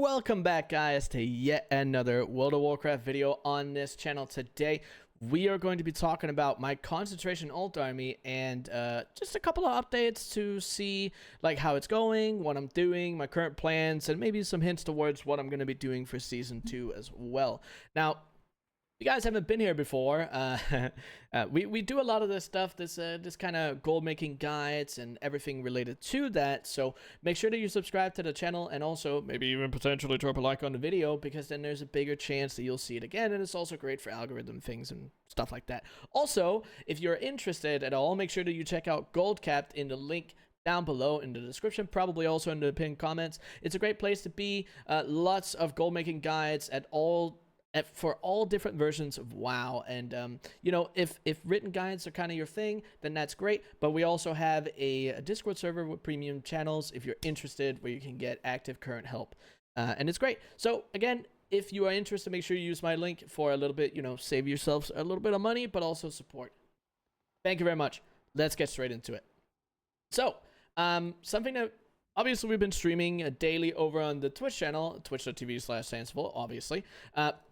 Welcome back, guys, to yet another World of Warcraft video on this channel. Today we are going to be talking about my concentration alt army and just a couple of updates to see like how it's going, what I'm doing, my current plans, and maybe some hints towards what I'm going to be doing for season 2 as well. Now, if you guys haven't been here before, we do a lot of this stuff, this kind of gold making guides and everything related to that. So make sure that you subscribe to the channel and also maybe even potentially drop a like on the video, because then there's a bigger chance that you'll see it again, and it's also great for algorithm things and stuff like that. Also, if you're interested at all, make sure that you check out Goldcapped in the link down below in the description, probably also in the pinned comments. It's a great place to be. Lots of gold making guides for all different versions of WoW, and you know, if written guides are kind of your thing, then that's great. But we also have a Discord server with premium channels if you're interested, where you can get active current help, and it's great. So again, if you are interested, make sure you use my link for a little bit, you know, save yourselves a little bit of money, but also support. Thank you very much. Let's get straight into it. So something that obviously we've been streaming daily over on the Twitch channel, twitch.tv/Sanseville, obviously.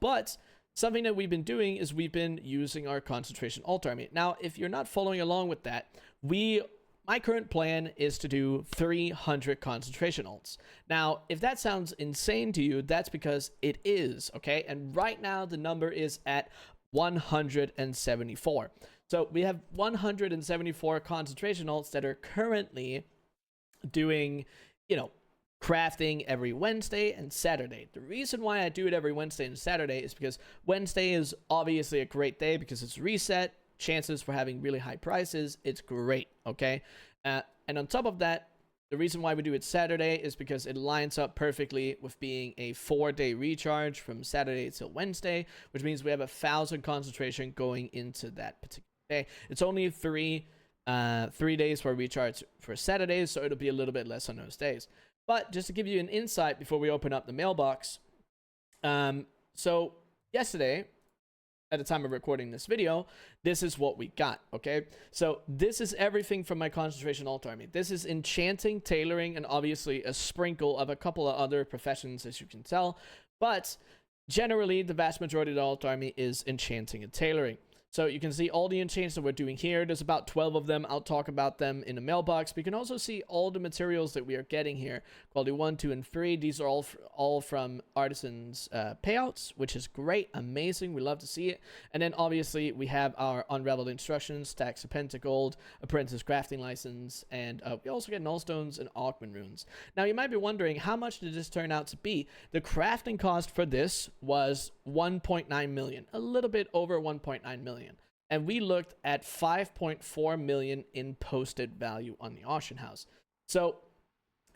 But something that we've been doing is we've been using our concentration alt army. Now, if you're not following along with that, my current plan is to do 300 concentration alts. Now, if that sounds insane to you, that's because it is, okay? And right now the number is at 174. So we have 174 concentration alts that are currently doing, you know, crafting every Wednesday and Saturday. The reason why I do it every Wednesday and Saturday is because Wednesday is obviously a great day because it's reset, chances for having really high prices, it's great, okay? And on top of that, the reason why we do it Saturday is because it lines up perfectly with being a 4-day recharge from Saturday till Wednesday, which means we have 1,000 concentration going into that particular day. It's only 3 days for recharge for Saturdays, so it'll be a little bit less on those days. But just to give you an insight before we open up the mailbox, so yesterday, at the time of recording this video, this is what we got, okay? So this is everything from my concentration alt army. This is enchanting, tailoring, and obviously a sprinkle of a couple of other professions, as you can tell. But generally, the vast majority of the alt army is enchanting and tailoring. So you can see all the enchants that we're doing here. There's about 12 of them. I'll talk about them in the mailbox. But you can also see all the materials that we are getting here. Quality 1, 2, and 3. These are all from artisans' payouts, which is great, amazing. We love to see it. And then obviously we have our unraveled instructions, stacks of pentagold, apprentice crafting license, and we also get nullstones and augment runes. Now you might be wondering, how much did this turn out to be? The crafting cost for this was 1.9 million, a little bit over 1.9 million. And we looked at 5.4 million in posted value on the auction house. So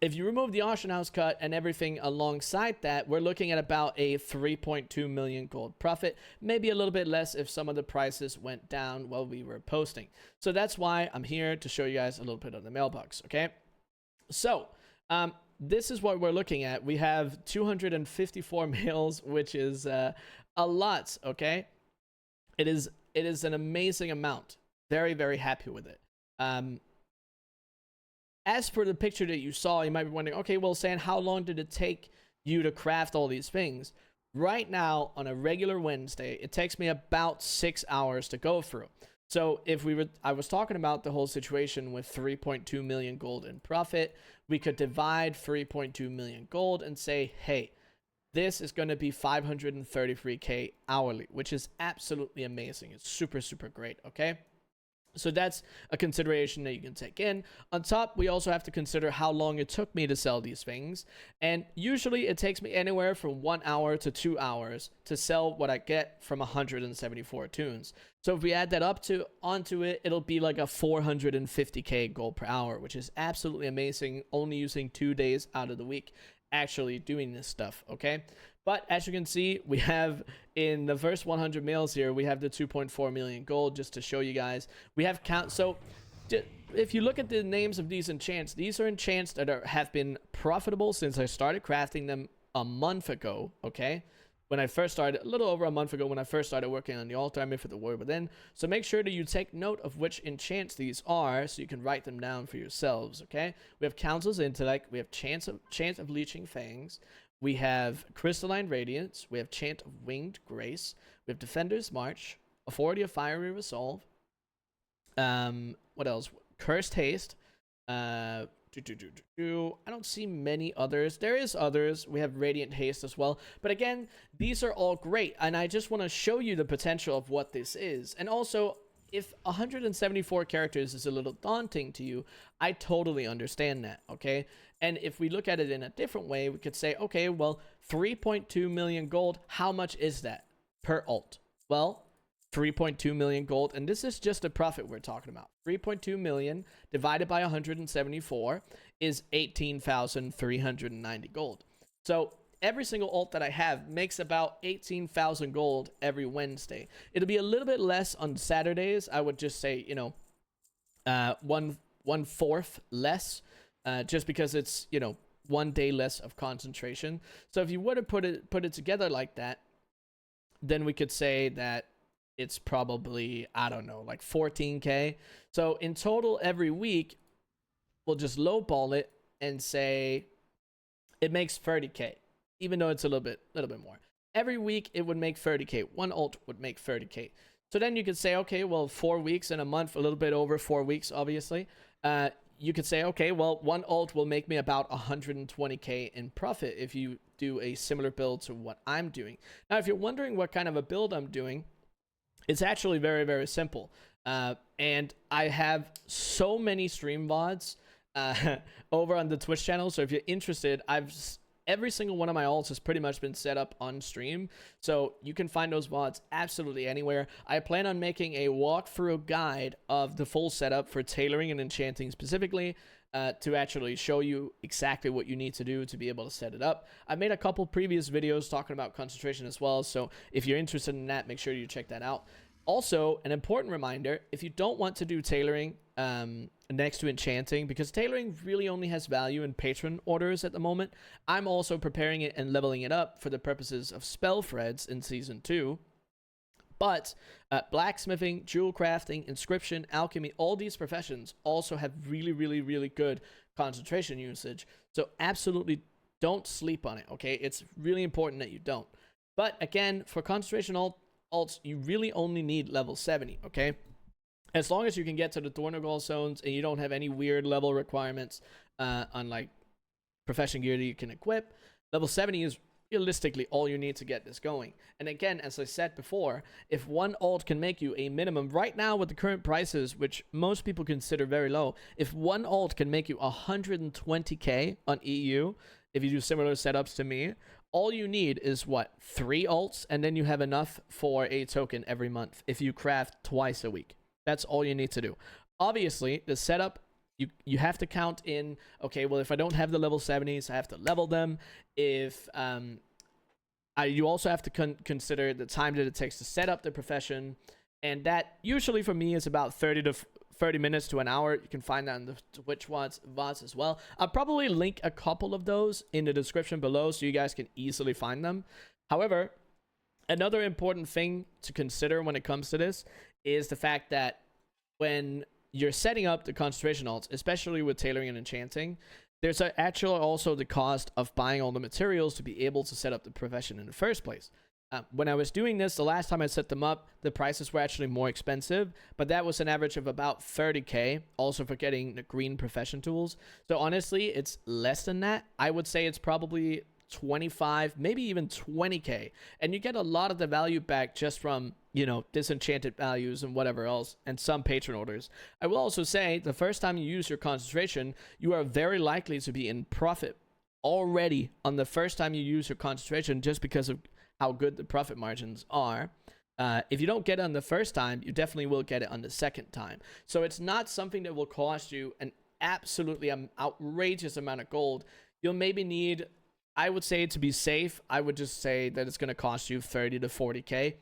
if you remove the auction house cut and everything alongside that, we're looking at about a 3.2 million gold profit, maybe a little bit less if some of the prices went down while we were posting. So that's why I'm here to show you guys a little bit of the mailbox, okay? So this is what we're looking at. We have 254 mails, which is a lot, okay? It is an amazing amount. Very, very happy with it. As for the picture that you saw, you might be wondering, okay, well, San, how long did it take you to craft all these things? Right now, on a regular Wednesday, it takes me about 6 hours to go through. So if I was talking about the whole situation with 3.2 million gold in profit, we could divide 3.2 million gold and say, hey, this is going to be 533k hourly, which is absolutely amazing. It's super, super great, okay? So that's a consideration that you can take in. On top, we also have to consider how long it took me to sell these things. And usually it takes me anywhere from 1 hour to 2 hours to sell what I get from 174 tunes. So if we add that onto it, it'll be like a 450k gold per hour, which is absolutely amazing, only using 2 days out of the week actually doing this stuff, okay? But as you can see, we have in the first 100 mails here, we have the 2.4 million gold, just to show you guys. We have so if you look at the names of these enchants, these are enchants that have been profitable since I started crafting them a month ago, okay? When I first started, a little over a month ago, when I first started working on the alt army for the War Within. So make sure that you take note of which enchants these are, so you can write them down for yourselves, okay? We have Council's Intellect, we have Chance of Leeching Fangs, We have Crystalline Radiance. We have Chant of Winged Grace. We have Defender's March. Authority of Fiery Resolve. What else? Cursed Haste. I don't see many others. There is others. We have Radiant Haste as well. But again, these are all great. And I just want to show you the potential of what this is. And also, if 174 characters is a little daunting to you, I totally understand that, okay? And if we look at it in a different way, we could say, okay, well, 3.2 million gold, how much is that per ult? Well, 3.2 million gold, and this is just a profit we're talking about. 3.2 million divided by 174 is 18,390 gold. So every single ult that I have makes about 18,000 gold every Wednesday. It'll be a little bit less on Saturdays. I would just say, you know, 1/4 less, just because it's, you know, 1 day less of concentration. So if you were to put it together like that, then we could say that it's probably, I don't know, like 14k. So in total every week, we'll just lowball it and say it makes 30k. Even though it's a little bit more. Every week, it would make 30k. One ult would make 30k. So then you could say, okay, well, 4 weeks in a month, a little bit over 4 weeks, obviously. You could say, okay, well, one ult will make me about 120k in profit if you do a similar build to what I'm doing. Now, if you're wondering what kind of a build I'm doing, it's actually very, very simple. And I have so many stream VODs over on the Twitch channel. So if you're interested, every single one of my ults has pretty much been set up on stream, so you can find those VODs absolutely anywhere. I plan on making a walkthrough guide of the full setup for tailoring and enchanting specifically, to actually show you exactly what you need to do to be able to set it up. I made a couple previous videos talking about concentration as well, so if you're interested in that, make sure you check that out. Also, an important reminder, if you don't want to do tailoring next to enchanting, because tailoring really only has value in patron orders at the moment, I'm also preparing it and leveling it up for the purposes of spell threads in Season 2. But blacksmithing, jewel crafting, inscription, alchemy, all these professions also have really, really, really good concentration usage. So absolutely don't sleep on it, okay? It's really important that you don't. But again, for concentration ults, you really only need level 70, okay? As long as you can get to the Thornagol zones and you don't have any weird level requirements on like profession gear that you can equip, level 70 is realistically all you need to get this going. And again, as I said before, if one ult can make you a minimum, right now with the current prices, which most people consider very low, if one ult can make you 120k on EU, if you do similar setups to me, all you need is what, 3 ults, and then you have enough for a token every month if you craft twice a week. That's all you need to do. Obviously, the setup, you have to count in, okay, well, if I don't have the level 70s, I have to level them. If you also have to consider the time that it takes to set up the profession, and that usually for me is about 30 minutes to an hour. You can find that on the Twitch VODs as well. I'll probably link a couple of those in the description below so you guys can easily find them. However, another important thing to consider when it comes to this is the fact that when you're setting up the concentration ults, especially with tailoring and enchanting, there's actually also the cost of buying all the materials to be able to set up the profession in the first place. When I was doing this, the last time I set them up, the prices were actually more expensive, but that was an average of about 30k, also for getting the green profession tools. So honestly, it's less than that. I would say it's probably 25, maybe even 20k, and you get a lot of the value back just from, you know, disenchanted values and whatever else, and some patron orders. I will also say the first time you use your concentration, you are very likely to be in profit already on the first time you use your concentration, just because of how good the profit margins are. If you don't get it on the first time, you definitely will get it on the second time. So it's not something that will cost you an absolutely outrageous amount of gold. You'll maybe need, I would say, to be safe, I would just say that it's going to cost you 30 to 40k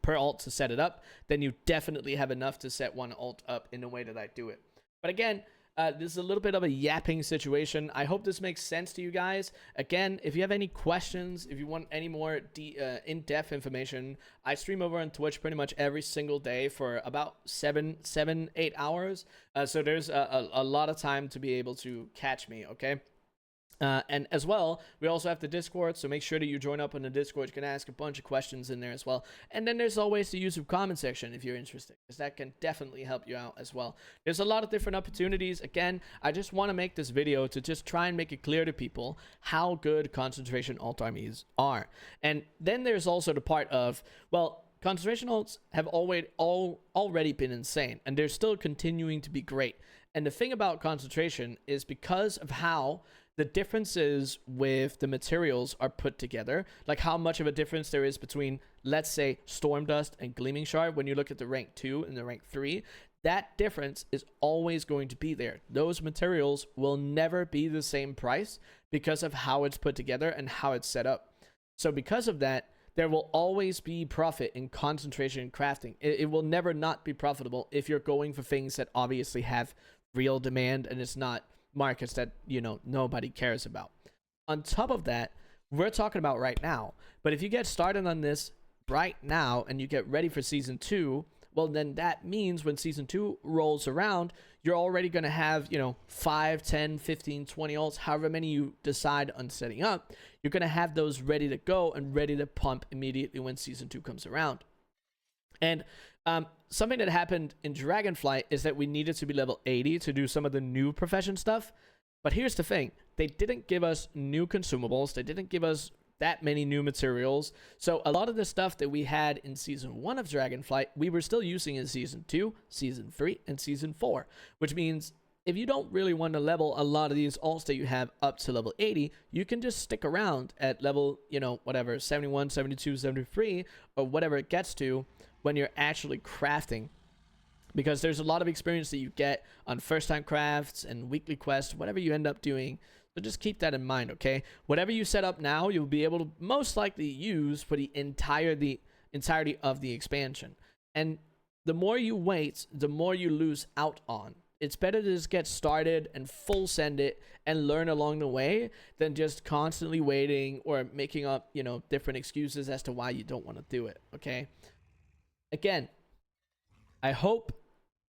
per ult to set it up. Then you definitely have enough to set one ult up in the way that I do it. But again, this is a little bit of a yapping situation. I hope this makes sense to you guys. Again, if you have any questions, if you want any more in-depth information, I stream over on Twitch pretty much every single day for about 8 hours. So there's a lot of time to be able to catch me, okay? And as well, we also have the Discord, so make sure that you join up on the Discord. You can ask a bunch of questions in there as well. And then there's always the YouTube comment section if you're interested, because that can definitely help you out as well. There's a lot of different opportunities. Again, I just want to make this video to just try and make it clear to people how good concentration alt armies are. And then there's also the part of, well, concentration alts have already been insane, and they're still continuing to be great. And the thing about concentration is because of how the differences with the materials are put together, like how much of a difference there is between, let's say, Storm Dust and Gleaming Shard when you look at the rank 2 and the rank 3, that difference is always going to be there. Those materials will never be the same price because of how it's put together and how it's set up. So because of that, there will always be profit in concentration and crafting. It will never not be profitable if you're going for things that obviously have real demand and it's not markets that, you know, nobody cares about. On top of that, we're talking about right now, but if you get started on this right now and you get ready for season 2, well, then that means when season 2 rolls around, you're already going to have, you know, 5, 10, 15, 20 alts, however many you decide on setting up. You're going to have those ready to go and ready to pump immediately when season 2 comes around. And something that happened in Dragonflight is that we needed to be level 80 to do some of the new profession stuff. But here's the thing. They didn't give us new consumables. They didn't give us that many new materials. So a lot of the stuff that we had in season 1 of Dragonflight, we were still using in season 2, season 3, and season 4. Which means if you don't really want to level a lot of these alts that you have up to level 80, you can just stick around at level, you know, whatever, 71, 72, 73, or whatever it gets to when you're actually crafting, because there's a lot of experience that you get on first time crafts and weekly quests, whatever you end up doing. So just keep that in mind, okay? Whatever you set up now, you'll be able to most likely use for the entirety of the expansion. And the more you wait, the more you lose out on. It's better to just get started and full send it and learn along the way than just constantly waiting or making up, you know, different excuses as to why you don't want to do it, okay? Again, I hope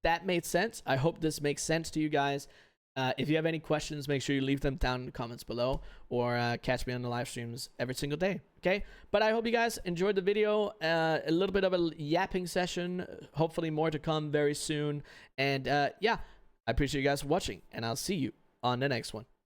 that made sense. I hope this makes sense to you guys. If you have any questions, make sure you leave them down in the comments below, or catch me on the live streams every single day, okay? But I hope you guys enjoyed the video. A little bit of a yapping session, hopefully more to come very soon. And yeah, I appreciate you guys watching, and I'll see you on the next one.